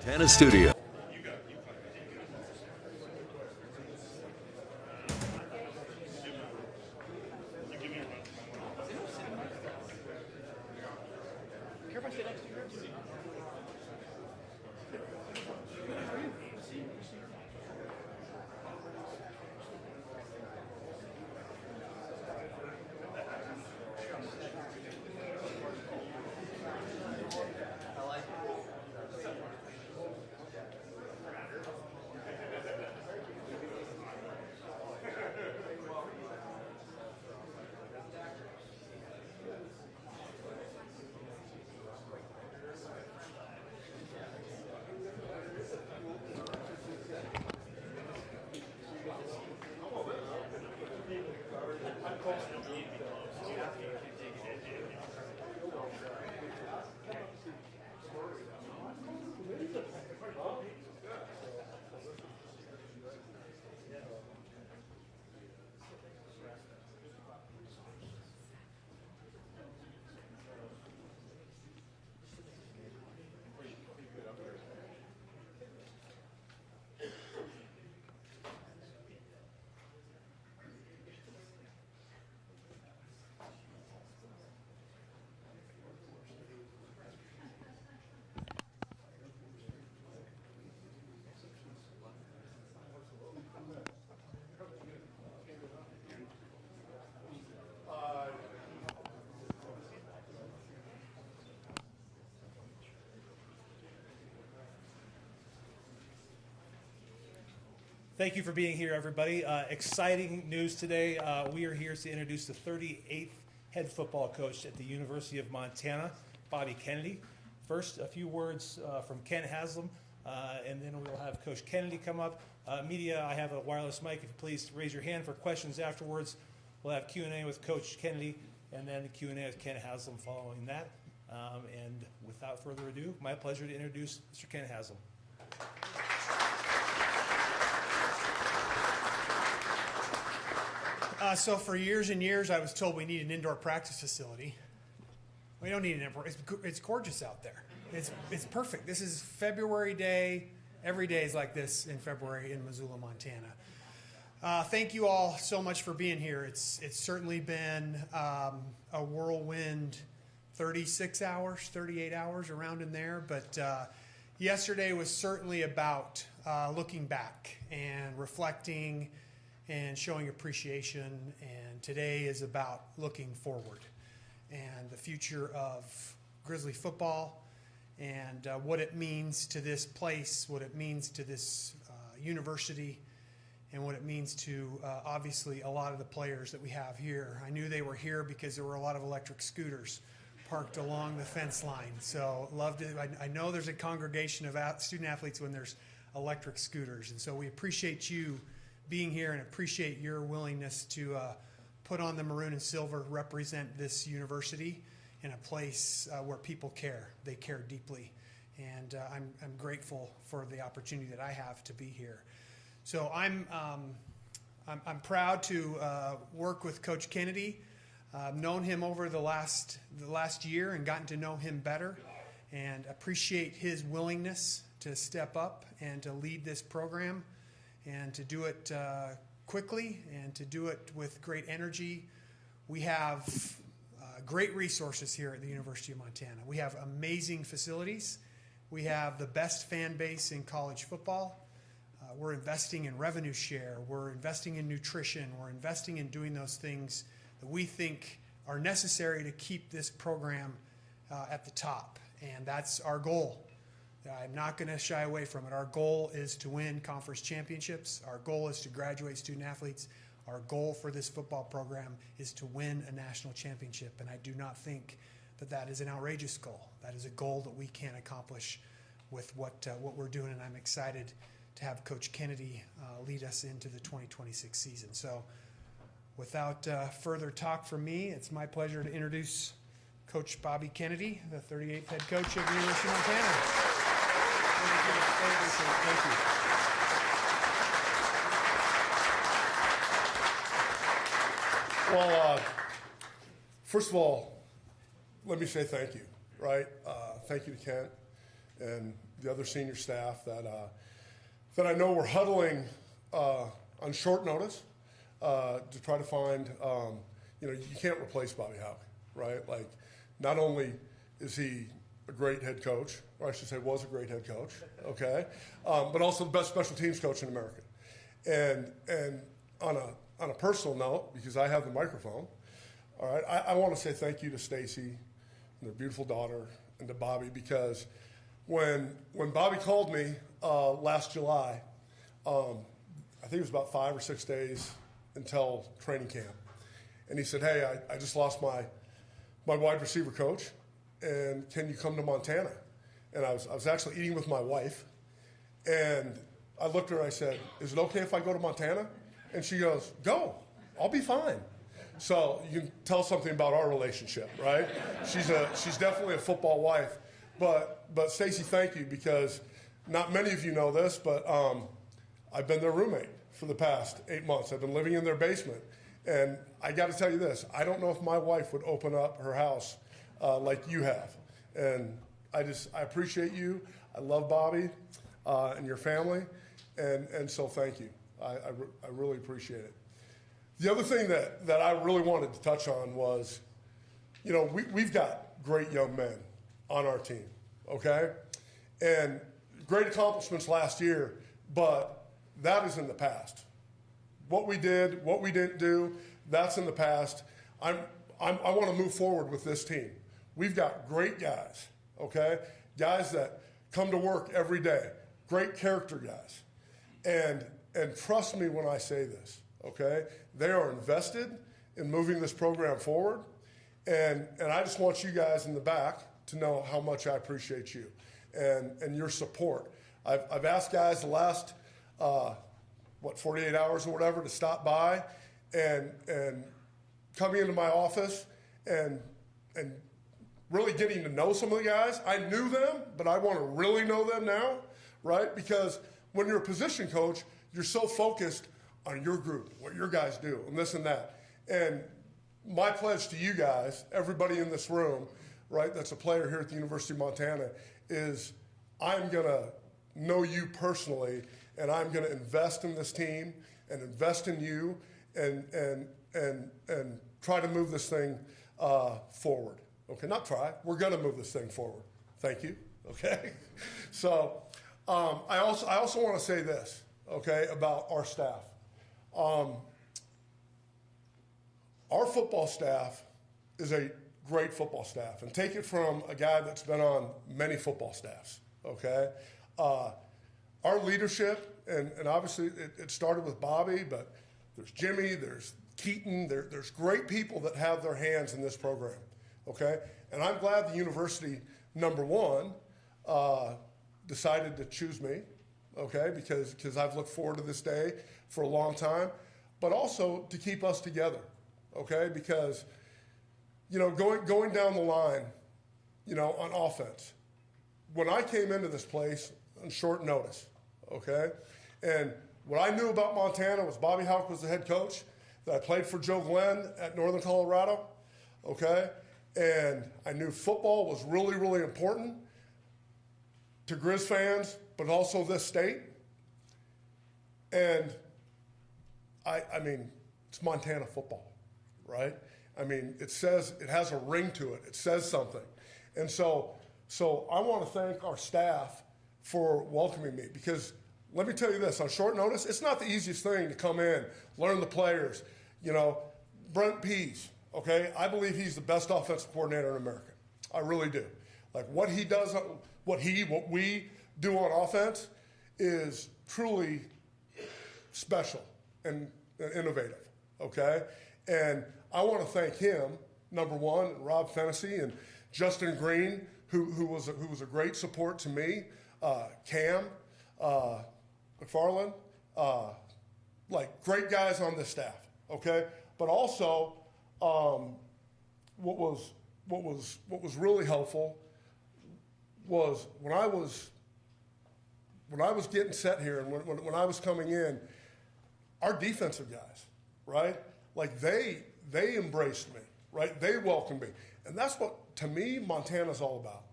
Montana studio. Thank you for being here, everybody. Exciting news today. We are here to introduce the 38th head football coach at the University of Montana, Bobby Kennedy. First, a few words from Ken Haslam, and then we'll have Coach Kennedy come up. Media, I have a wireless mic. If you please raise your hand for questions afterwards. We'll have Q&A with Coach Kennedy, and then Q&A with Ken Haslam following that. And without further ado, my pleasure to introduce Mr. Ken Haslam. So for years and years, I was told we need an indoor practice facility. We don't need an indoor. It's gorgeous out there. It's perfect. This is February day. Every day is like this in February in Missoula, Montana. Thank you all so much for being here. It's certainly been a whirlwind 36 hours, 38 hours, around in there. But yesterday was certainly about looking back and reflecting and showing appreciation, and today is about looking forward and the future of Grizzly football and what it means to this place, what it means to this university, and what it means to obviously a lot of the players that we have here. I knew they were here because there were a lot of electric scooters parked along the fence line. So loved it. I know there's a congregation of student athletes when there's electric scooters, and so we appreciate you being here and appreciate your willingness to put on the maroon and silver, represent this university in a place where people care. They care deeply, and I'm grateful for the opportunity that I have to be here. So I'm proud to work with Coach Kennedy. I've known him over the last year and gotten to know him better, and appreciate his willingness to step up and to lead this program, and to do it quickly and to do it with great energy. We have great resources here at the University of Montana. We have amazing facilities. We have the best fan base in college football. We're investing in revenue share. We're investing in nutrition. We're investing in doing those things that we think are necessary to keep this program at the top. And that's our goal. I'm not going to shy away from it. Our goal is to win conference championships. Our goal is to graduate student athletes. Our goal for this football program is to win a national championship. And I do not think that that is an outrageous goal. That is a goal that we can accomplish with what we're doing. And I'm excited to have Coach Kennedy lead us into the 2026 season. So without further talk from me, it's my pleasure to introduce Coach Bobby Kennedy, the 38th head coach of the University of Montana. Thank you. Well, first of all, let me say thank you, right? Thank you to Kent and the other senior staff that I know were huddling on short notice to try to find, you can't replace Bobby Hauck, right? Like, not only is he a great head coach, or I should say was a great head coach, okay, but also the best special teams coach in America. And on a personal note, because I have the microphone, all right, I want to say thank you to Stacy and their beautiful daughter and to Bobby, because when Bobby called me last July, I think it was about 5 or 6 days until training camp, and he said, "Hey, I just lost my wide receiver coach, and can you come to Montana?" And I was actually eating with my wife, and I looked at her, I said, "Is it okay if I go to Montana?" And she goes, "Go, I'll be fine." So you can tell something about our relationship, right? She's definitely a football wife. But Stacy, thank you, because not many of you know this, but I've been their roommate for the past 8 months. I've been living in their basement. And I got to tell you this, I don't know if my wife would open up her house like you have. And I appreciate you. I love Bobby and your family. And so thank you. I really appreciate it. The other thing that I really wanted to touch on was, we've got great young men on our team, okay? And great accomplishments last year, but that is in the past. What we did, what we didn't do, that's in the past. I want to move forward with this team. We've got great guys, okay? Guys that come to work every day, great character guys. And trust me when I say this, okay? They are invested in moving this program forward. And I just want you guys in the back to know how much I appreciate you and your support. I've asked guys the last, 48 hours or whatever to stop by and coming into my office and really getting to know some of the guys. I knew them, but I want to really know them now, right? Because when you're a position coach, you're so focused on your group, what your guys do, and this and that. And my pledge to you guys, everybody in this room, right, that's a player here at the University of Montana, is I'm going to know you personally, and I'm going to invest in this team and invest in you and try to move this thing forward. Okay, not try. We're going to move this thing forward. Thank you. Okay. So I also want to say this, okay, about our staff. Our football staff is a great football staff, and take it from a guy that's been on many football staffs, okay? Our leadership, and obviously it started with Bobby, but there's Jimmy, there's Keaton, there's great people that have their hands in this program, okay? And I'm glad the university, number one, decided to choose me, okay, because I've looked forward to this day for a long time, but also to keep us together, okay, because, going down the line, on offense, when I came into this place on short notice, okay, and what I knew about Montana was Bobby Hauck was the head coach, that I played for Joe Glenn at Northern Colorado, okay, and I knew football was really, really important to Grizz fans, but also this state. And I mean, it's Montana football, right? I mean, it has a ring to it. It says something. And so I want to thank our staff for welcoming me, because let me tell you this, on short notice, it's not the easiest thing to come in, learn the players. Brent Pease, okay, I believe he's the best offensive coordinator in America. I really do. Like what he does, what we do on offense is truly special and innovative, okay? And I want to thank him, number one, Rob Fennessy and Justin Green, who was a great support to me, Cam McFarland, like great guys on this staff, okay? But also, what was really helpful was when I was getting set here and when I was coming in, our defensive guys, right? Like they embraced me, right? They welcomed me. And that's what, to me, Montana's all about,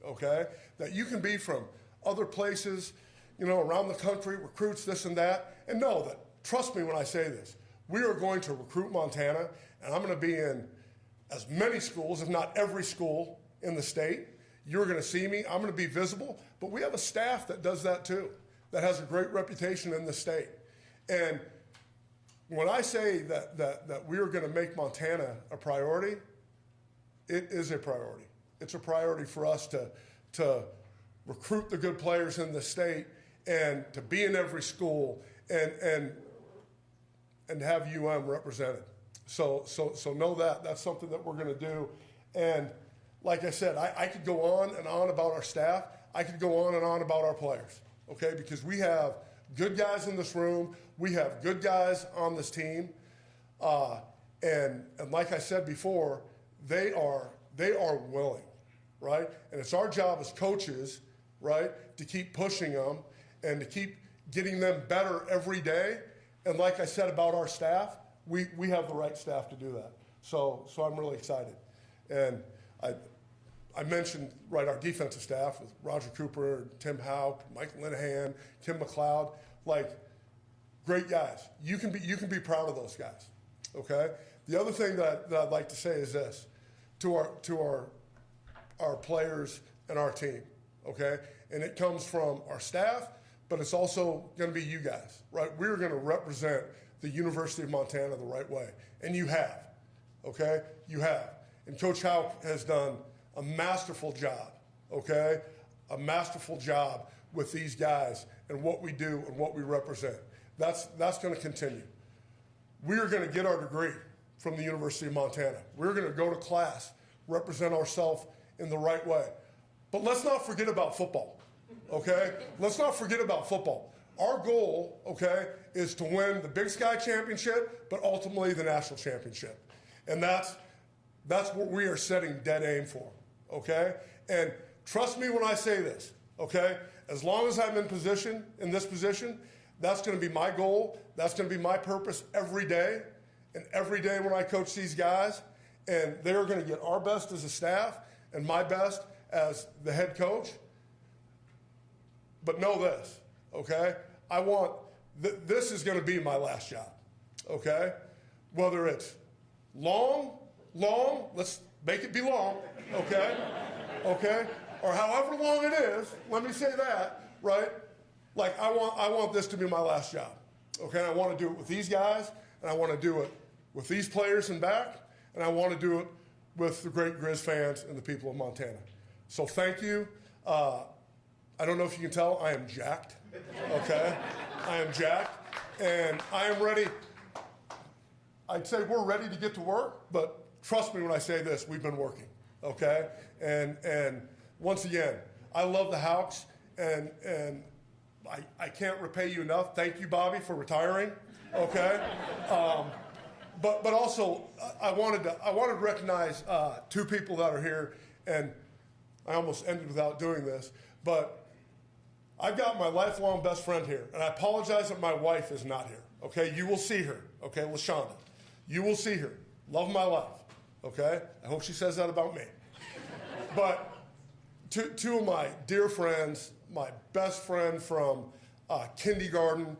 okay? That you can be from other places, you know, around the country, recruits, this and that. And know that, trust me when I say this, we are going to recruit Montana, and I'm going to be in as many schools, if not every school in the state. You're going to see me. I'm going to be visible. But we have a staff that does that too, that has a great reputation in the state. And when I say that we are going to make Montana a priority, it is a priority. It's a priority for us to recruit the good players in the state and to be in every school and have UM represented. So know that. That's something that we're going to do. And like I said, I could go on and on about our staff. I could go on and on about our players, okay? Because we have good guys in this room. We have good guys on this team. And like I said before, they are willing, right? And it's our job as coaches, right, to keep pushing them and to keep getting them better every day. And like I said about our staff, we have the right staff to do that. So I'm really excited. And I mentioned, right, our defensive staff with Roger Cooper, Tim Hauck, Mike Linehan, Kim McLeod, like great guys. You can be proud of those guys, okay? The other thing that I'd like to say is this to our players and our team, okay? And it comes from our staff, but it's also going to be you guys, right? We're going to represent the University of Montana the right way, and you have, okay? You have. And Coach Hauck has done a masterful job, okay? A masterful job with these guys and what we do and what we represent. That's going to continue. We are going to get our degree from the University of Montana. We're going to go to class, represent ourselves in the right way. But let's not forget about football, okay? Let's not forget about football. Our goal, okay, is to win the Big Sky Championship, but ultimately the national championship. And that's what we are setting dead aim for, okay? And trust me when I say this, okay? As long as I'm in this position, that's going to be my goal. That's going to be my purpose every day. And every day when I coach these guys, and they're going to get our best as a staff and my best as the head coach. But know this, okay? This is going to be my last job, okay? Whether it's long, let's make it be long, okay? Okay? Or however long it is, let me say that, right? Like I want this to be my last job, okay? I want to do it with these guys, and I want to do it with these players in back, and I want to do it with the great Grizz fans and the people of Montana. So thank you. I don't know if you can tell, I am jacked, okay? I am jacked, and I am ready. I'd say we're ready to get to work, but trust me when I say this, we've been working, okay? And once again, I love the Haucks, and I can't repay you enough. Thank you, Bobby, for retiring, okay? But also, I wanted to recognize two people that are here, and I almost ended without doing this, but I've got my lifelong best friend here, and I apologize that my wife is not here, okay? You will see her, okay, LaShonda. You will see her. Love my life, okay? I hope she says that about me. But two of my dear friends, my best friend from kindergarten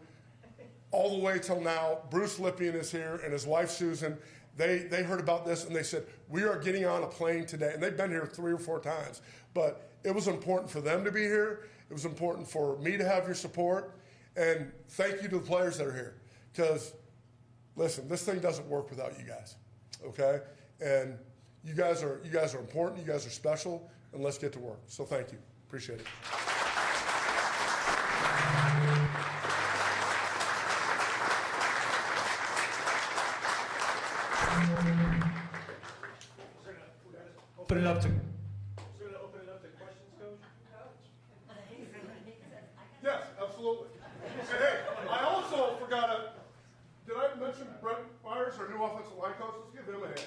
all the way till now, Bruce Lippian is here, and his wife Susan. They heard about this, and they said, we are getting on a plane today. And they've been here 3 or 4 times. But it was important for them to be here. It was important for me to have your support. And thank you to the players that are here. Because, listen, this thing doesn't work without you guys, okay? And you guys are important. You guys are special. And let's get to work. So thank you. Appreciate it. Open it up to. Yes, absolutely. And hey, I also forgot did I mention Brent Myers, our new offensive line coach? Let's give him a hand.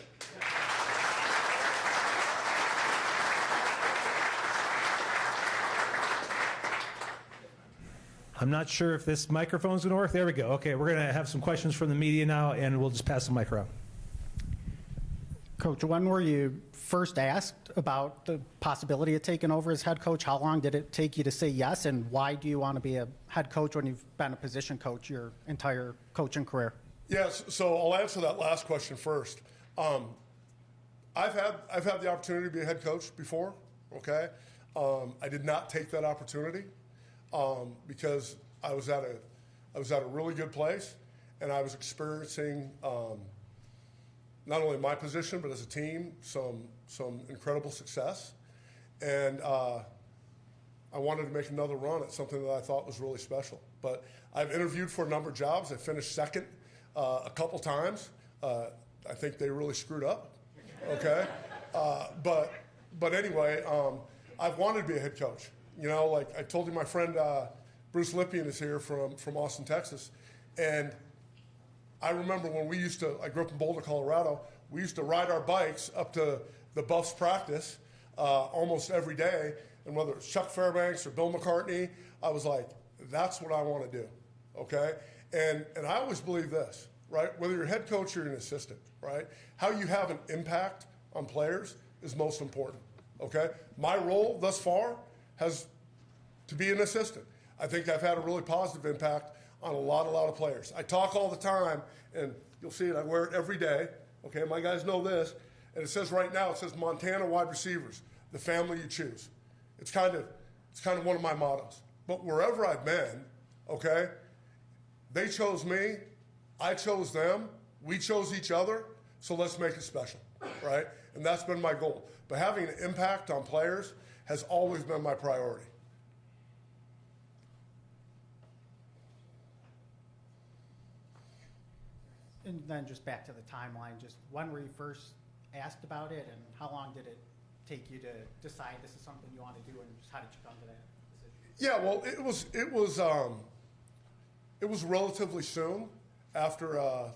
I'm not sure if this microphone's going to work. There we go. Okay, we're going to have some questions from the media now, and we'll just pass the mic around. Coach, when were you first asked about the possibility of taking over as head coach? How long did it take you to say yes, and why do you want to be a head coach when you've been a position coach your entire coaching career? Yes, so I'll answer that last question first. I've had the opportunity to be a head coach before. Okay, I did not take that opportunity because I was at a really good place, and I was experiencing not only my position but as a team some incredible success, and I wanted to make another run at something that I thought was really special. But I've interviewed for a number of jobs. I finished second a couple times. I think they really screwed up. Okay, but anyway, I've wanted to be a head coach. You know, like I told you, my friend Bruce Lippian is here from Austin, Texas, and I remember when I grew up in Boulder, Colorado. We used to ride our bikes up to the Buffs practice almost every day, and whether it's Chuck Fairbanks or Bill McCartney, I was like, that's what I want to do. Okay, and I always believe this, right? Whether you're a head coach or you're an assistant, right? How you have an impact on players is most important. Okay, my role thus far has to be an assistant. I think I've had a really positive impact on a lot of players. I talk all the time, and you'll see it. I wear it every day. Okay, my guys know this, and it says right now, it says Montana wide receivers, the family you choose. It's kind of one of my mottos. But wherever I've been, okay, they chose me, I chose them, we chose each other, so let's make it special, right? And that's been my goal. But having an impact on players has always been my priority. And then just back to the timeline, just when were you first asked about it, and how long did it take you to decide this is something you want to do, and just how did you come to that decision? Yeah, well, it was relatively soon after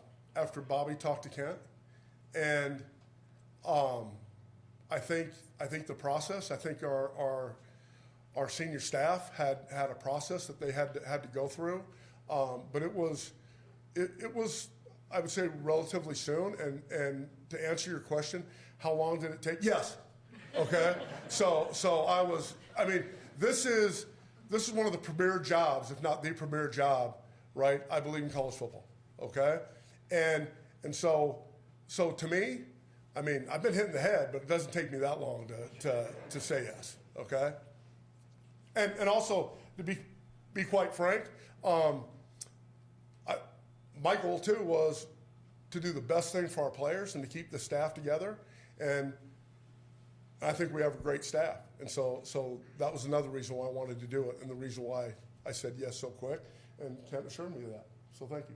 Bobby talked to Kent, and I think the process. I think our senior staff had a process that they had to go through, but it was I would say relatively soon. And to answer your question, how long did it take? Yes. Okay. So I mean, this is one of the premier jobs, if not the premier job, right? I believe in college football. Okay. And so to me, I mean, I've been hitting the head, but it doesn't take me that long to say yes. Okay. And also to be quite frank, my goal too was to do the best thing for our players and to keep the staff together. And I think we have a great staff. And so that was another reason why I wanted to do it, and the reason why I said yes so quick. And Kent assured me of that. So thank you.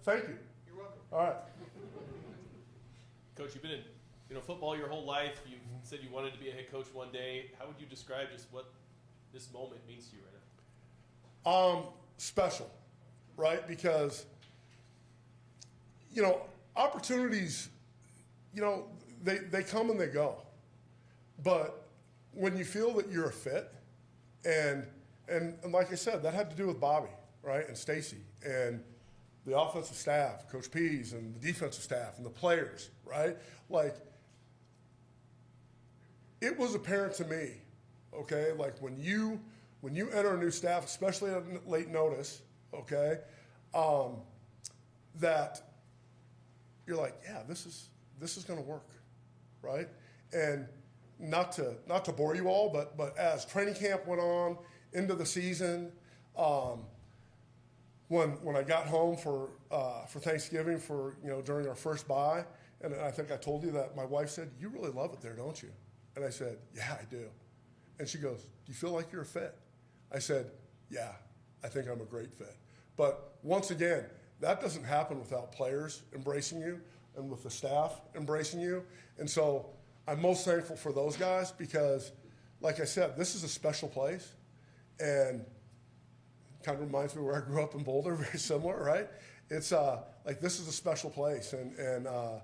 Thank you. You're welcome. All right. Coach, you've been in football your whole life. You said you wanted to be a head coach one day. How would you describe just what this moment means to you right now? Special, right? Because opportunities, they come and they go. But when you feel that you're a fit, and like I said, that had to do with Bobby, right, and Stacy, and the offensive staff, Coach Pease, and the defensive staff, and the players, right? Like, it was apparent to me, okay, like when you enter a new staff, especially at late notice, okay, that you're like, yeah, this is going to work, right? And not to bore you all, but as training camp went on into the season, when I got home for Thanksgiving during our first bye, and I think I told you that my wife said, "You really love it there, don't you?" And I said, "Yeah, I do." And she goes, "Do you feel like you're a fit?" I said, "Yeah, I think I'm a great fit." But once again, that doesn't happen without players embracing you and with the staff embracing you. And so I'm most thankful for those guys because, like I said, this is a special place, and kind of reminds me where I grew up in Boulder, very similar, right? It's like this is a special place, and I'm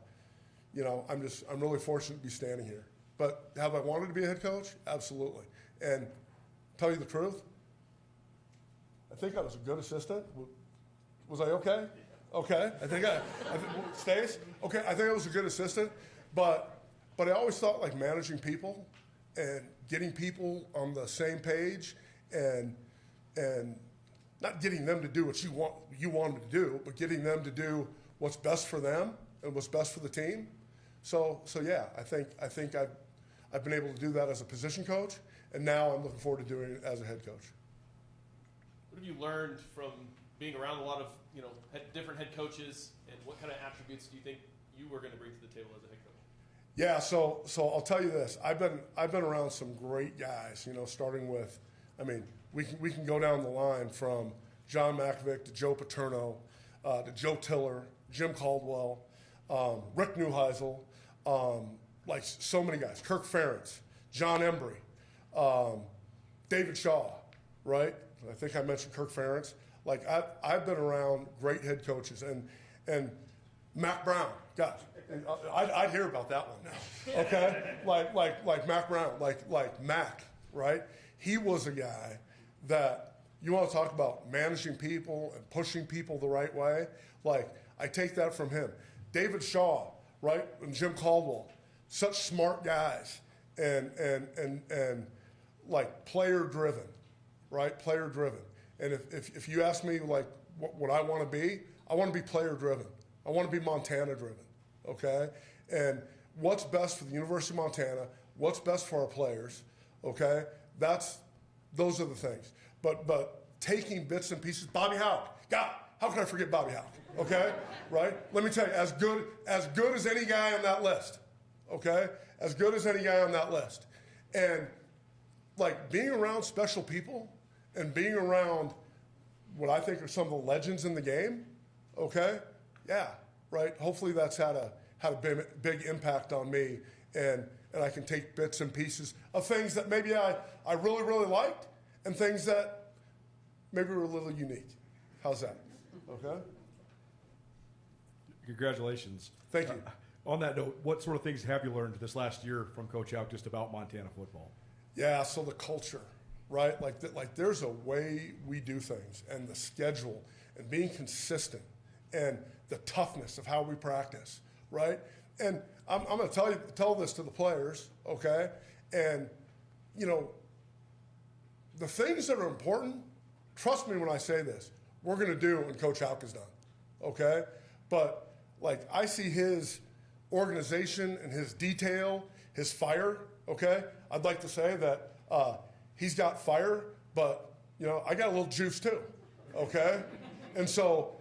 really fortunate to be standing here. But have I wanted to be a head coach? Absolutely. And tell you the truth, I think I was a good assistant. Was I okay? Okay. Stace? Okay, I think I was a good assistant, but I always thought like managing people and getting people on the same page and not getting them to do what you want them to do, but getting them to do what's best for them and what's best for the team. So yeah, I think I've been able to do that as a position coach, and now I'm looking forward to doing it as a head coach. What have you learned from being around a lot of different head coaches, and what kind of attributes do you think you were going to bring to the table as a head coach? Yeah, so I'll tell you this. I've been around some great guys. Starting with, we can go down the line from John Malkovich to Joe Paterno, to Joe Tiller, Jim Caldwell, Rick Neuheisel, like so many guys. Kirk Ferentz, John Embry, David Shaw, right? I think I mentioned Kirk Ferentz. Like I've been around great head coaches, and Mac Brown, gosh, I'd hear about that one now. Okay, like Mac Brown, like Mac, right? He was a guy that you want to talk about managing people and pushing people the right way. Like I take that from him. David Shaw, right, and Jim Caldwell, such smart guys, and like player driven, right? Player driven. And if you ask me like what I want to be player driven. I want to be Montana driven, okay? And what's best for the University of Montana, what's best for our players, okay? Those are the things. But taking bits and pieces, Bobby Hauck, God, how can I forget Bobby Hauck, okay? Right? Let me tell you, as good as any guy on that list, okay? As good as any guy on that list. And like being around special people and being around what I think are some of the legends in the game, okay? Yeah, right. Hopefully that's had a big impact on me, and I can take bits and pieces of things that maybe I really, really liked, and things that maybe were a little unique. How's that? Okay. Congratulations. Thank you. On that note, what sort of things have you learned this last year from Coach Hauck just about Montana football? Yeah, so the culture, right? Like there's a way we do things, and the schedule, and being consistent, and the toughness of how we practice, right? And I'm going to tell this to the players, okay? And, the things that are important, trust me when I say this, we're going to do when Coach Hauck is done, okay? But, like, I see his organization and his detail, his fire, okay? I'd like to say that he's got fire, but, I got a little juice too, okay? And so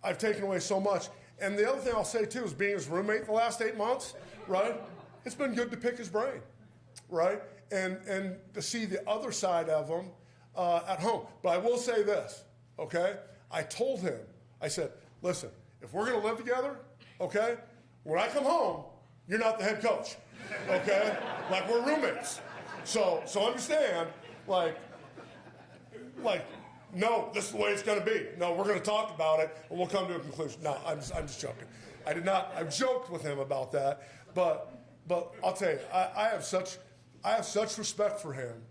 I've taken away so much. And the other thing I'll say, too, is being his roommate the last 8 months, right? It's been good to pick his brain, right? And to see the other side of him at home. But I will say this, okay? I told him, I said, listen, if we're going to live together, okay, when I come home, you're not the head coach, okay? Like, we're roommates. So understand, like, no, this is the way it's going to be. No, we're going to talk about it, and we'll come to a conclusion. No, I'm just joking. I did not. I've joked with him about that, but I'll tell you, I have such respect for him,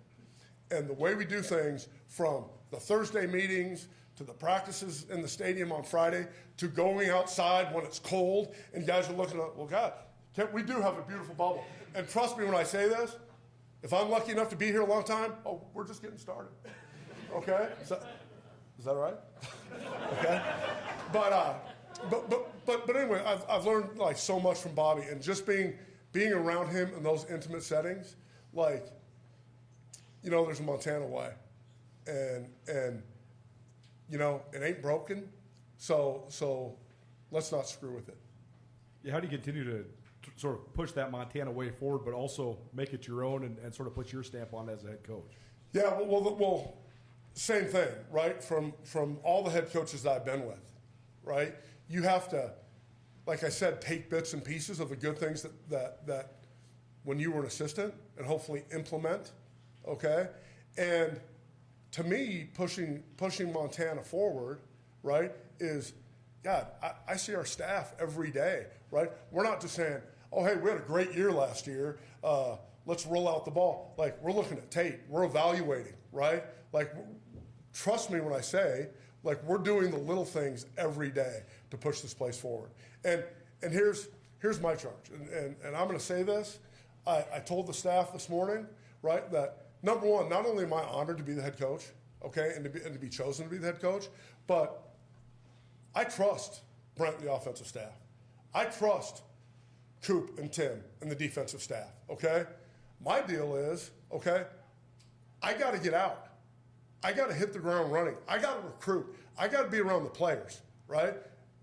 and the way we do things, from the Thursday meetings to the practices in the stadium on Friday to going outside when it's cold, and guys are looking at, well, God, we do have a beautiful bubble. And trust me when I say this, if I'm lucky enough to be here a long time, we're just getting started. Okay, is that all right? Okay, but anyway, I've learned like so much from Bobby, and just being around him in those intimate settings, like, there's a Montana way, and it ain't broken, so let's not screw with it. Yeah, how do you continue to sort of push that Montana way forward, but also make it your own and sort of put your stamp on it as a head coach? Yeah, well. Same thing, right? From all the head coaches that I've been with, right? You have to, like I said, take bits and pieces of the good things that when you were an assistant, and hopefully implement, okay? And to me, pushing Montana forward, right, is, God, I see our staff every day, right? We're not just saying, oh, hey, we had a great year last year. Let's roll out the ball. Like, we're looking at tape. We're evaluating, right? Like, trust me when I say, like, we're doing the little things every day to push this place forward. And here's here's my charge, and I'm going to say this. I told the staff this morning, right, that number one, not only am I honored to be the head coach, okay, and to be chosen to be the head coach, but I trust Brent and the offensive staff. I trust Coop and Tim and the defensive staff, okay? My deal is, okay, I got to get out. I got to hit the ground running. I got to recruit. I got to be around the players, right?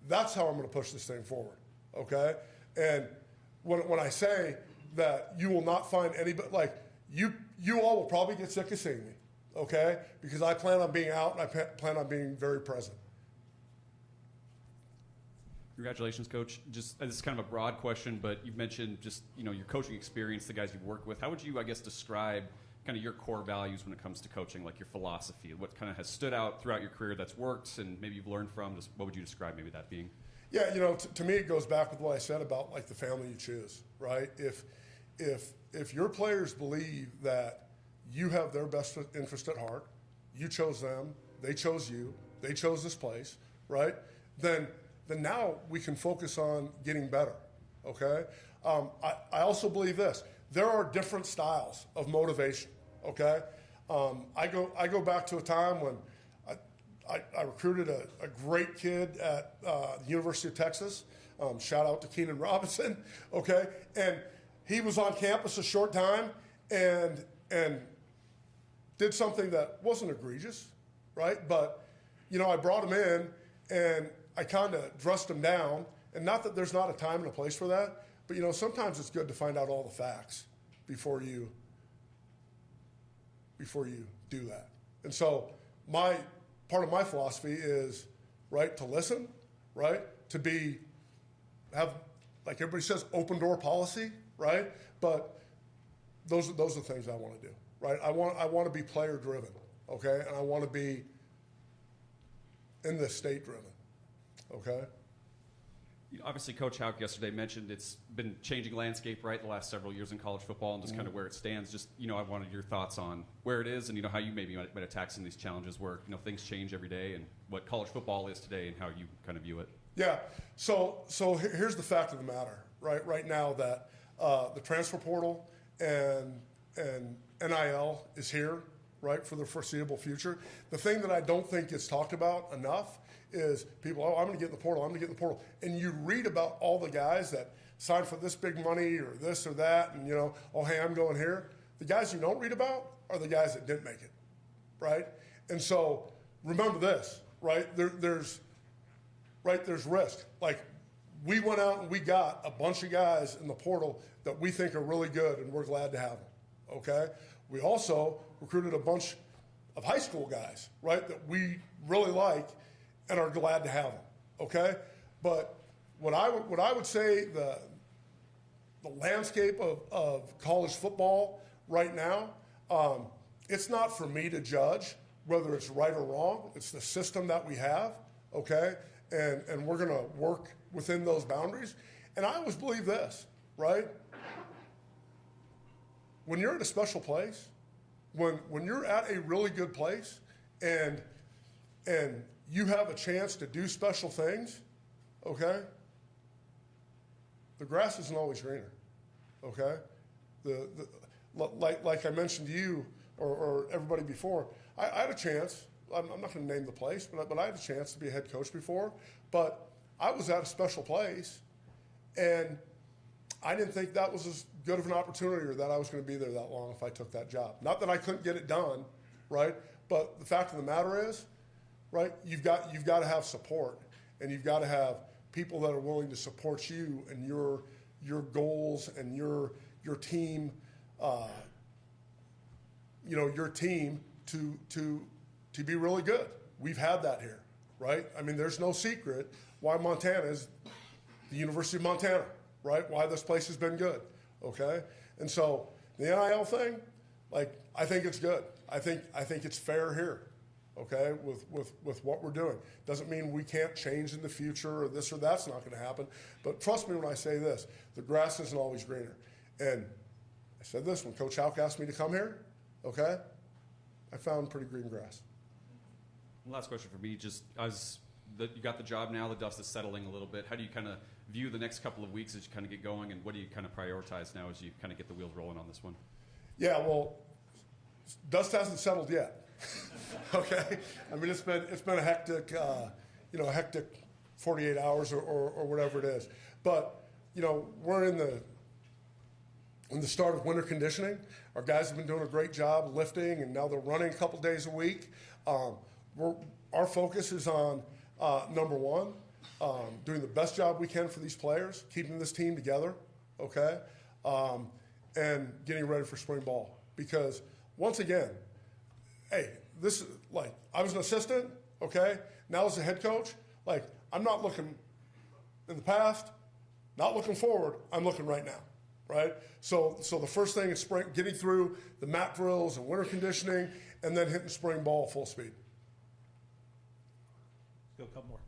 That's how I'm going to push this thing forward, okay? And when I say that you will not find anybody, like you all will probably get sick of seeing me, okay? Because I plan on being out and I plan on being very present. Congratulations, Coach. Just this is kind of a broad question, but you've mentioned just your coaching experience, the guys you've worked with. How would you, I guess, describe kind of your core values when it comes to coaching, like your philosophy? What kind of has stood out throughout your career that's worked, and maybe you've learned from? Just what would you describe maybe that being? Yeah, to me it goes back with what I said about like the family you choose, right? If your players believe that you have their best interest at heart, you chose them, they chose you, they chose this place, right? Then now we can focus on getting better, okay? I also believe this. There are different styles of motivation, okay? I go back to a time when I recruited a great kid at the University of Texas. Shout out to Keenan Robinson, okay? And he was on campus a short time and did something that wasn't egregious, right? But, I brought him in and I kind of dressed him down. And not that there's not a time and a place for that, but, sometimes it's good to find out all the facts before you do that. And so part of my philosophy is, right, to listen, right, to have, like everybody says, open door policy, right? But those are the things I want to do, right? I want to be player driven, okay? And I want to be in the state driven, okay? Obviously, Coach Hauck yesterday mentioned it's been changing landscape, right, the last several years in college football and just kind of where it stands. Just, I wanted your thoughts on where it is and, how you maybe might attack some of these challenges where, things change every day and what college football is today and how you kind of view it. Yeah. So here's the fact of the matter, right? Right now that the transfer portal and NIL is here, right, for the foreseeable future. The thing that I don't think gets talked about enough is people, I'm going to get in the portal, I'm going to get in the portal. And you read about all the guys that signed for this big money or this or that, and, oh, hey, I'm going here. The guys you don't read about are the guys that didn't make it, right? And so remember this, right? There's risk. Like, we went out and we got a bunch of guys in the portal that we think are really good, and we're glad to have them, okay? We also recruited a bunch of high school guys, right, that we really like and are glad to have them, okay? But what I would say the landscape of college football right now, it's not for me to judge whether it's right or wrong. It's the system that we have, okay? And we're going to work within those boundaries. And I always believe this, right? When you're at a special place, when you're at a really good place and you have a chance to do special things, okay, the grass isn't always greener, okay? Like I mentioned to you or everybody before, I had a chance. I'm not going to name the place, but I had a chance to be a head coach before. But I was at a special place, and I didn't think that was as good of an opportunity or that I was going to be there that long if I took that job. Not that I couldn't get it done, right? But the fact of the matter is, right, you've got to have support, and you've got to have people that are willing to support you and your goals and your team, your team to be really good. We've had that here, right? I mean, there's no secret why Montana is the University of Montana, right? Why this place has been good, okay? And so the NIL thing, like, I think it's good. I think it's fair here, okay, with what we're doing. Doesn't mean we can't change in the future or this or that's not going to happen. But trust me when I say this, the grass isn't always greener. And I said this when Coach Hauck asked me to come here, okay? I found pretty green grass. Last question for me, just as you got the job now, the dust is settling a little bit. How do you kind of view the next couple of weeks as you kind of get going, and what do you kind of prioritize now as you kind of get the wheels rolling on this one? Yeah, well, dust hasn't settled yet. Okay, I mean it's been a hectic, hectic 48 hours or whatever it is. But we're in the start of winter conditioning. Our guys have been doing a great job lifting, and now they're running a couple days a week. Our focus is on number one, doing the best job we can for these players, keeping this team together, okay, and getting ready for spring ball. Because once again, hey, this is like I was an assistant, okay. Now as a head coach, like I'm not looking in the past, not looking forward. I'm looking right now, right? So the first thing is spring, getting through the mat drills and winter conditioning, and then hitting spring ball full speed. Go a couple more.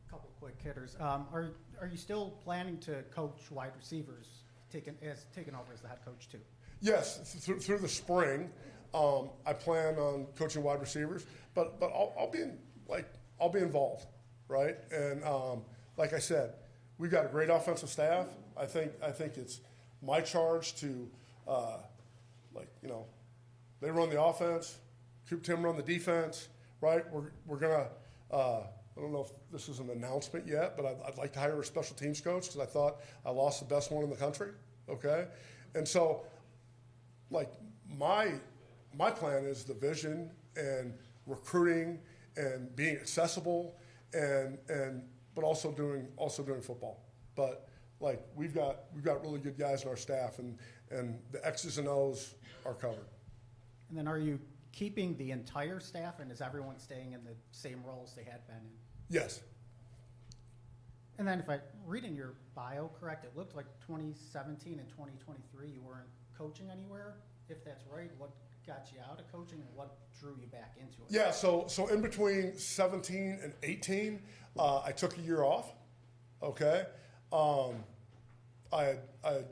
Couple quick hitters. Are you still planning to coach wide receivers, taking over as the head coach too? Yes, through the spring, I plan on coaching wide receivers, but I'll be involved, right? And like I said, we've got a great offensive staff. I think it's my charge to, they run the offense, Coop Tim run the defense, right? We're gonna. I don't know if this is an announcement yet, but I'd like to hire a special teams coach because I thought I lost the best one in the country. Okay, and so like my plan is the vision and recruiting and being accessible and but also doing football. But like we've got really good guys in our staff, and the X's and O's are covered. And then are you keeping the entire staff, and is everyone staying in the same roles they had been in? Yes. And then if I read in your bio correct, it looked like 2017 and 2023 you weren't coaching anywhere. If that's right, what got you out of coaching and what drew you back into it? Yeah, so in between 17 and 18, I took a year off. Okay, I had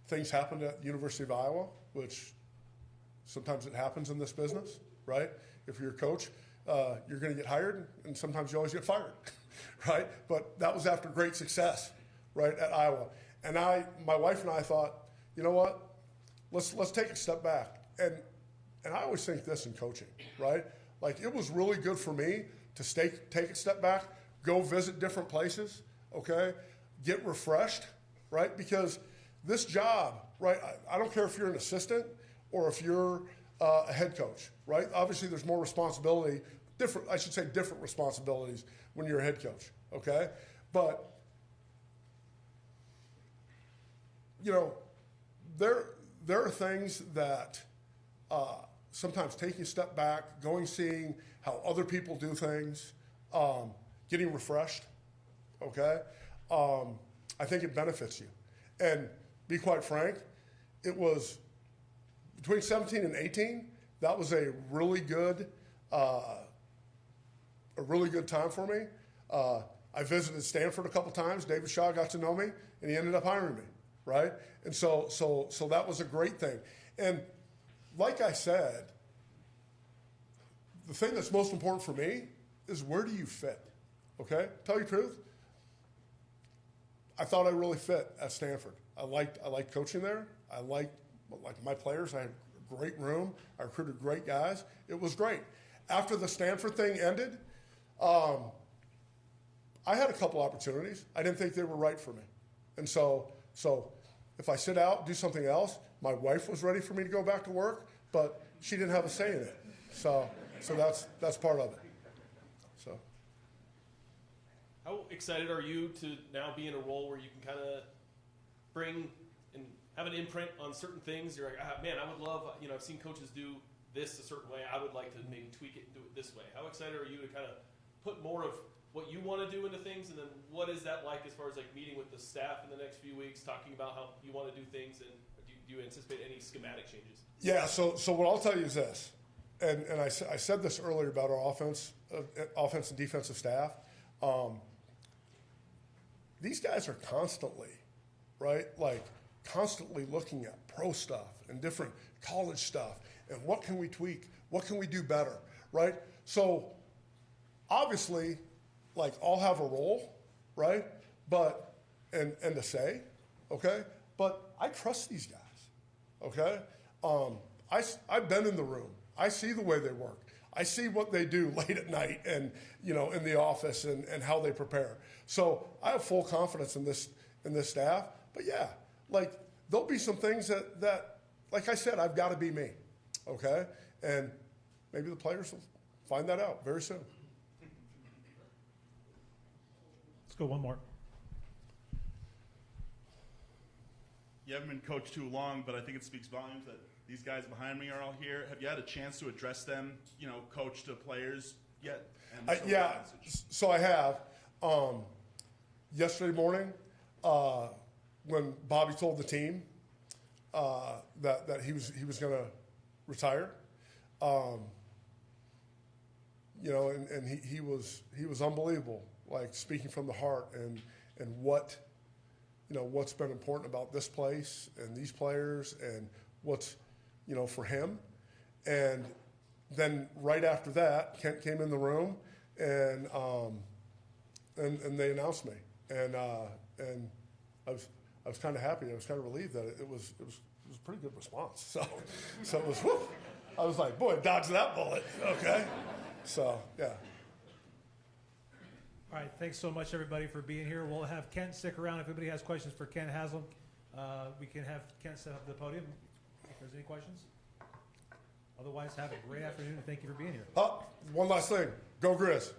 things happened at the University of Iowa, which sometimes it happens in this business, right? If you're a coach, you're going to get hired, and sometimes you always get fired, right? But that was after great success, right, at Iowa. And my wife and I thought, you know what? Let's take a step back. And I always think this in coaching, right? Like it was really good for me to take a step back, go visit different places, okay? Get refreshed, right? Because this job, right? I don't care if you're an assistant or if you're a head coach, right? Obviously, there's more responsibility, different responsibilities when you're a head coach, okay? But, there are things that sometimes taking a step back, seeing how other people do things, getting refreshed, okay? I think it benefits you. And be quite frank, it was between 17 and 18, that was a really good time for me. I visited Stanford a couple times. David Shaw got to know me, and he ended up hiring me, right? And so that was a great thing. And like I said, the thing that's most important for me is where do you fit, okay? Tell you the truth, I thought I really fit at Stanford. I liked coaching there. I liked my players. I had a great room. I recruited great guys. It was great. After the Stanford thing ended, I had a couple opportunities. I didn't think they were right for me. And so if I sit out, do something else, my wife was ready for me to go back to work, but she didn't have a say in it. So that's part of it. So. How excited are you to now be in a role where you can kind of bring and have an imprint on certain things? You're like, man, I would love, I've seen coaches do this a certain way. I would like to maybe tweak it and do it this way. How excited are you to kind of put more of what you want to do into things, and then what is that like as far as like meeting with the staff in the next few weeks, talking about how you want to do things, and do you anticipate any schematic changes? Yeah, so what I'll tell you is this, and I said this earlier about our offense and defensive staff. These guys are constantly, right, like constantly looking at pro stuff and different college stuff and what can we tweak, what can we do better, right? So obviously, like, I'll have a role, right? But, and to say, okay? But I trust these guys, okay? I've been in the room. I see the way they work. I see what they do late at night and, you know, in the office and how they prepare. So I have full confidence in this staff. But yeah, like, there'll be some things that like I said, I've got to be me, okay? And maybe the players will find that out very soon. Let's go one more. You haven't been coached too long, but I think it speaks volumes that these guys behind me are all here. Have you had a chance to address them, you know, coach to players yet? And Yeah, so I have. Yesterday morning, when Bobby told the team that he was going to retire, you know, and he was unbelievable, like speaking from the heart and what, you know, what's been important about this place and these players and what's, you know, for him. And then right after that, Kent came in the room and they announced me, and I was kind of happy. I was kind of relieved that it was a pretty good response. So it was, whew, I was like, boy, dodged that bullet. Okay, so yeah. All right, thanks so much, everybody, for being here. We'll have Kent stick around. If anybody has questions for Kent Haslam, we can have Kent set up the podium if there's any questions. Otherwise, have a great afternoon, and thank you for being here. One last thing. Go Grizz.